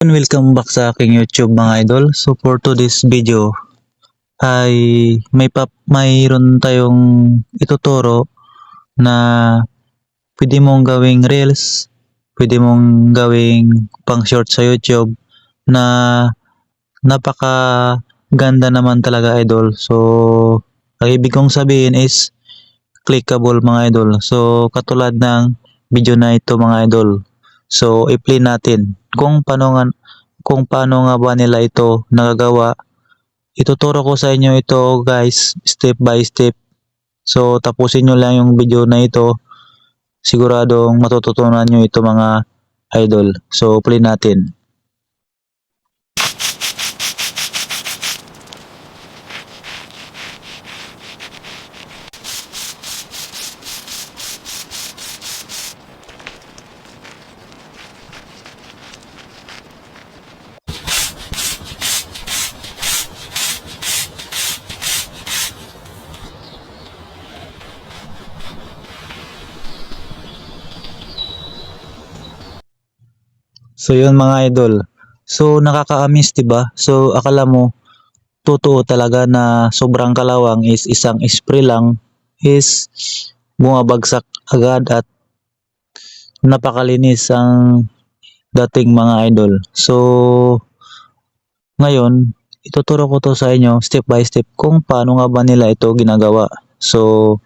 Welcome back sa aking YouTube mga idol. So for today's video ay mayroon tayong ituturo na pwede mong gawing reels, pwede mong gawing pang short sa YouTube na napaka ganda naman talaga idol. So ang ibig kong sabihin is clickable mga idol. So katulad ng video na ito mga idol. So i-play natin kung paano nga ba nila ito nagagawa. Ituturo ko sa inyo ito guys, step by step. So tapusin nyo lang yung video na ito. Siguradong matututunan nyo ito mga idol. So play natin. So yun mga idol. So nakaka-amaze 'di ba? So akala mo totoo talaga na sobrang kalawang is isang spray lang is bumabagsak agad at napakalinis ang dating mga idol. So ngayon ituturo ko to sa inyo step by step kung paano nga ba nila ito ginagawa. So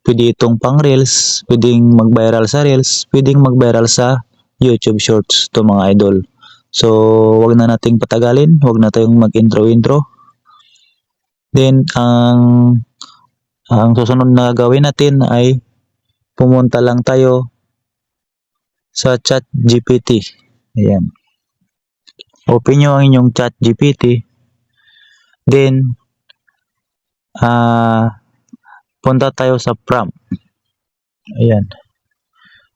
pwede itong pang reels, pwedeng mag-viral sa reels, pwedeng mag-viral sa YouTube Shorts to mga idol. So, wag na nating patagalin, wag na tayong mag-intro. Then, ang susunod na gawin natin ay pumunta lang tayo sa ChatGPT. Ayan. Open nyo ang inyong ChatGPT. Then, punta tayo sa prompt. Ayan.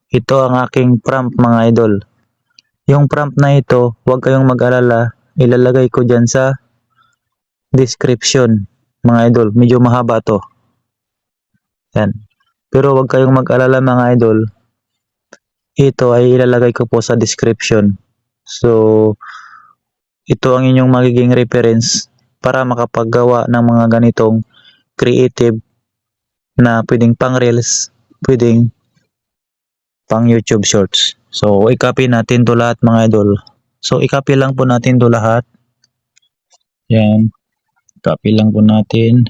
Ito ang aking prompt mga idol. Yung prompt na ito, huwag kayong mag-alala. Ilalagay ko dyan sa description mga idol. Medyo mahaba to. Yan. Pero huwag kayong mag-alala mga idol. Ito ay ilalagay ko po sa description. So, ito ang inyong magiging reference para makapaggawa ng mga ganitong creative na pwedeng pang reels, pwedeng pang YouTube Shorts. So, i-copy natin to lahat mga idol. So, i-copy lang po natin to lahat. Yan. Copy lang po natin.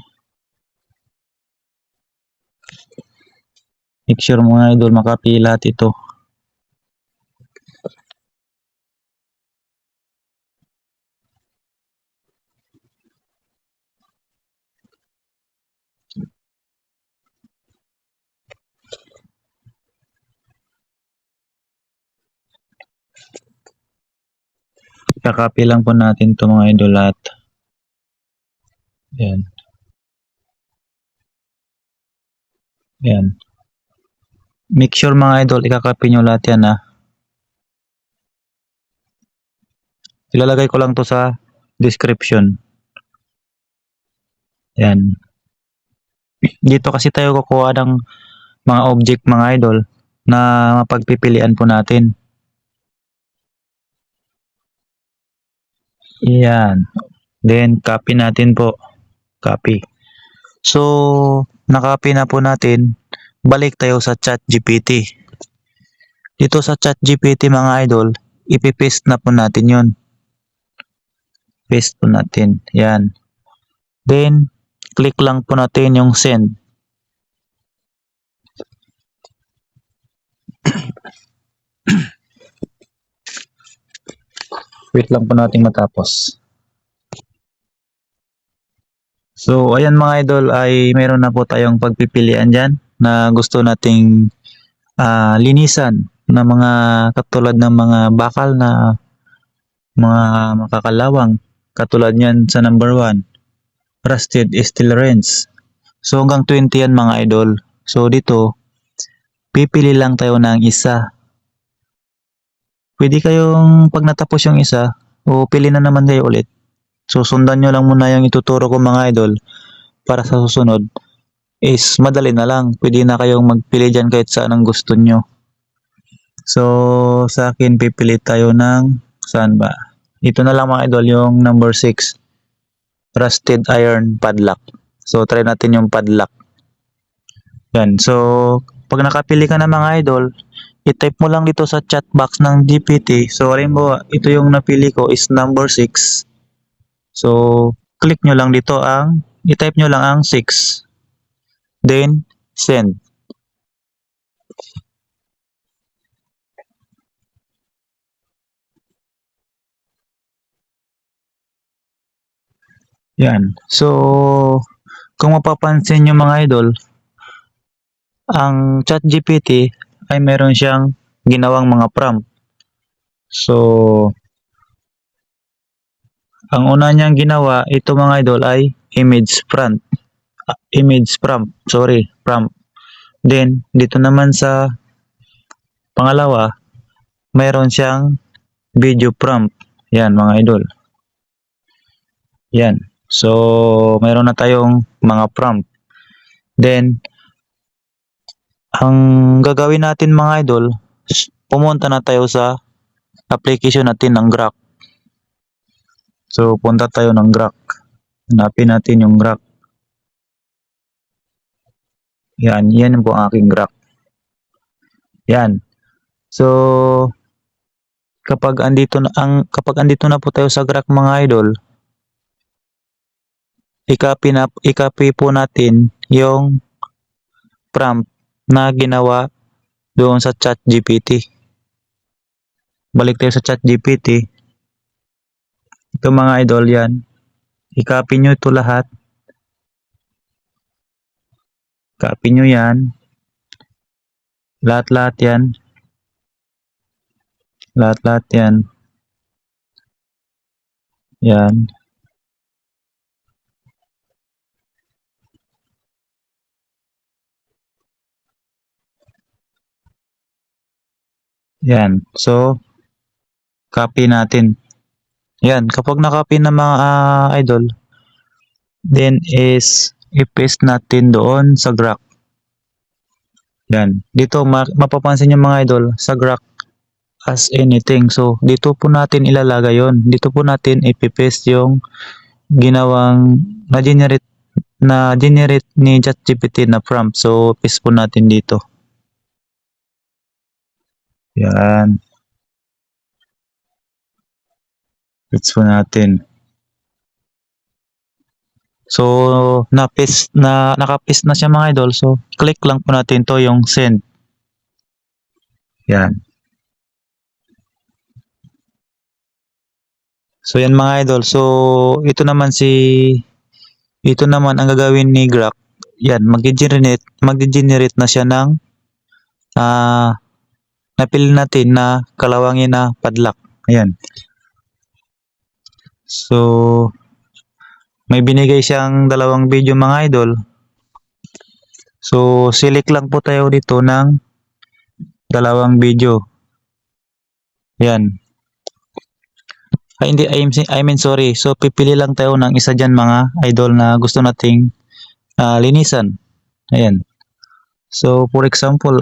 Make sure mga idol makopy lahat ito. Kakopy lang po natin ito mga idol lahat. Yan. Yan. Make sure mga idol, ikakopy nyo lahat yan ha. Ilalagay ko lang to sa description. Yan. Dito kasi tayo kukuha ng mga object mga idol na mapagpipilian po natin. Yan. Then, copy natin po. Copy. So, nakopy na po natin. Balik tayo sa ChatGPT. Dito sa ChatGPT mga idol, ipipaste na po natin yun. Paste po natin. Yan. Then, click lang po natin yung send. Wait lang po natin matapos. So, ayan mga idol ay meron na po tayong pagpipilian dyan na gusto nating linisan na mga katulad ng mga bakal na mga makakalawang. Katulad yan sa number 1, rusted steel wrench. So, hanggang 20 yan mga idol. So, dito, pipili lang tayo ng isa. Pwede kayong pag natapos yung isa, o pili na naman kayo ulit. So, sundan nyo lang muna yung ituturo ko mga idol para sa susunod is madali na lang. Pwede na kayong magpili dyan kahit saan ang gusto nyo. So, sa akin pipili tayo ng Saan ba? Ito na lang mga idol, yung number 6. Rusted iron padlock. So, try natin yung padlock. Yan. So, pag nakapili ka na mga idol, i-type mo lang dito sa chat box ng GPT. So, halimbawa, ito yung napili ko is number 6. So, click nyo lang dito i-type nyo lang ang 6. Then, send. Yan. So, kung mapapansin nyo mga idol, ang ChatGPT ay meron siyang ginawang mga prompt. So, ang una niyang ginawa, ito mga idol ay prompt. Then, dito naman sa pangalawa, mayroon siyang video prompt. Yan mga idol. Yan. So, mayroon na tayong mga prompt. Then, ang gagawin natin mga idol, pumunta na tayo sa application natin ng Grok. So, punta tayo ng Grok. Hanapin natin yung Grok. Yan po ang aking Grok. Yan. So, kapag andito na po tayo sa Grok mga idol, i-copy po natin yung prompt na ginawa doon sa ChatGPT. Balik tayo sa ChatGPT. Ito mga idol yan. I-copy nyo ito lahat. Copy nyo yan. Lahat-lahat yan. Lahat-lahat yan. Yan. Yan. So, copy natin. Yan. Kapag na-copy na mga idol, then is i-paste natin doon sa Grok. Yan. Dito mapapansin nyo mga idol sa Grok as anything. So, dito po natin ilalagay yon. Dito po natin ipipaste yung ginawang na-generate ni ChatGPT na prompt. So, paste po natin dito. Yan. Paste po natin. So, naka-paste na siya mga idol. So, click lang po natin to yung send. Yan. So, yan mga idol. So, ito naman ang gagawin ni Grok. Yan, mag-generate na siya ng napili natin na kalawangin na padlock. Ayan. So, may binigay siyang dalawang video mga idol. So, select lang po tayo dito ng dalawang video. Yan. Sorry. So, pipili lang tayo ng isa dyan mga idol na gusto nating linisan. Ayan. So, for example,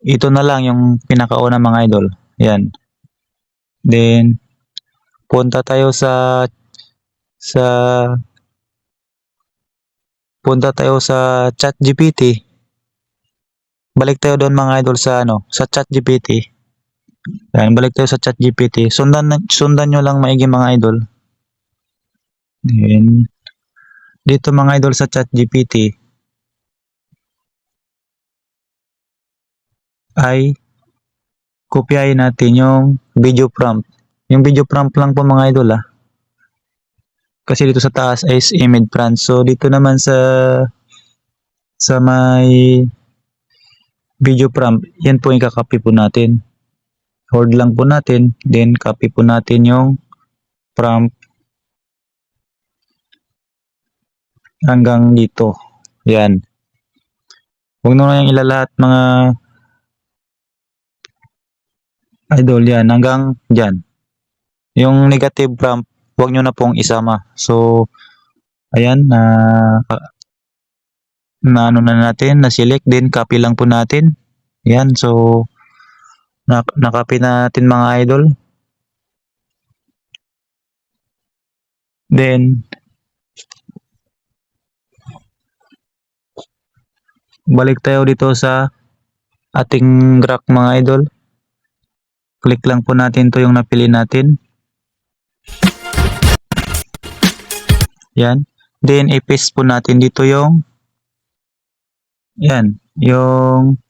ito na lang yung pinakauna mga idol. Ayan. Then, punta tayo sa ChatGPT. Balik tayo doon mga idol sa ChatGPT. Yan, balik tayo sa ChatGPT. Sundan nyo lang maigi mga idol. Then, dito mga idol sa ChatGPT ay kopyahin natin yung video prompt. Yung video prompt lang po mga idol Kasi dito sa taas is image prompt. So, dito naman sa may video prompt, yan po yung kakopy po natin. Hold lang po natin, then copy po natin yung prompt hanggang dito. Yan. Huwag na yung ilalahat mga idol yan, hanggang dyan. Yung negative prompt, huwag nyo na pong isama. So, ayan, na select din, copy lang po natin. Yan, so, Nakapin natin mga idol. Then, balik tayo dito sa ating graph mga idol. Click lang po natin to yung napili natin. Yan. Then, i-paste po natin dito yung yan. Yung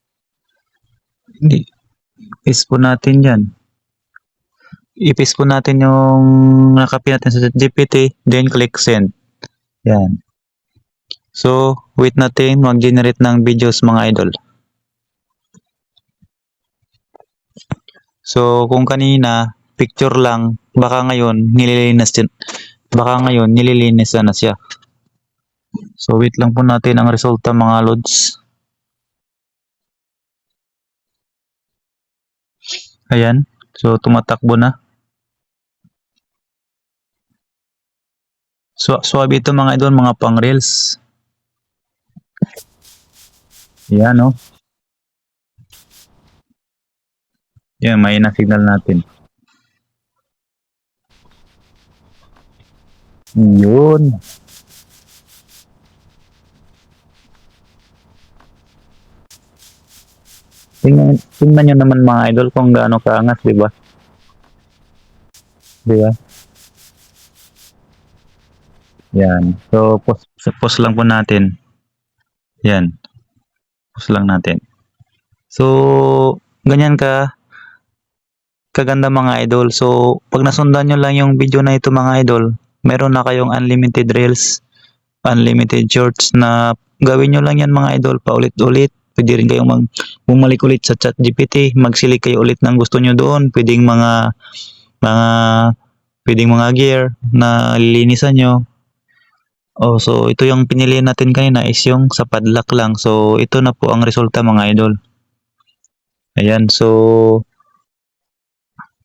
i-paste po natin yan. I-paste po natin yung nakapin natin sa GPT. Then, click send. Yan. So, wait natin mag-generate ng videos mga idol. So, kung kanina, picture lang, baka ngayon, nililinis na siya. So, wait lang po natin ang resulta mga lods. Ayan. So, tumatakbo na. So, swabe ito mga idol, mga pang reels. Ayan, no? Yan, may na-signal natin. Yun. Tingnan nyo naman mga idol kung gaano kaangas, di ba? Di ba? Yan. So, pause lang po natin. Yan. Pause lang natin. So, ganyan kaganda mga idol. So, pag nasundan nyo lang yung video na ito mga idol, meron na kayong unlimited reels, unlimited shorts na gawin nyo lang yan mga idol, paulit-ulit. Pwede rin kayong bumalik ulit sa ChatGPT, mag-select kayo ulit ng gusto nyo doon. Pwedeng mga gear na lilinisan nyo. Oh, so ito yung pinili natin kanina is yung sa padlock lang. So, ito na po ang resulta mga idol. Ayan, so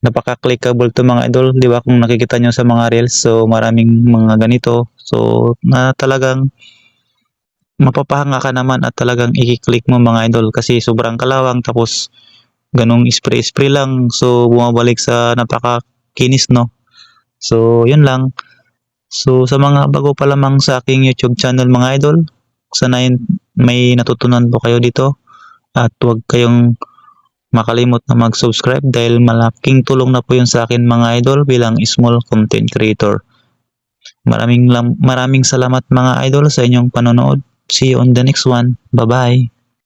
napaka-clickable to mga idol, di ba? Kung nakikita nyo sa mga reels, so maraming mga ganito. So, na talagang mapapahanga ka naman at talagang i-click mo mga idol kasi sobrang kalawang tapos ganong spray-spray lang. So, bumabalik sa napakakinis, no? So, yun lang. So, sa mga bago pa lamang sa aking YouTube channel mga idol, sana may natutunan po kayo dito at huwag kayong makalimot na mag-subscribe dahil malaking tulong na po yun sa akin mga idol bilang small content creator. Maraming salamat mga idol sa inyong panonood. See you on the next one. Bye-bye.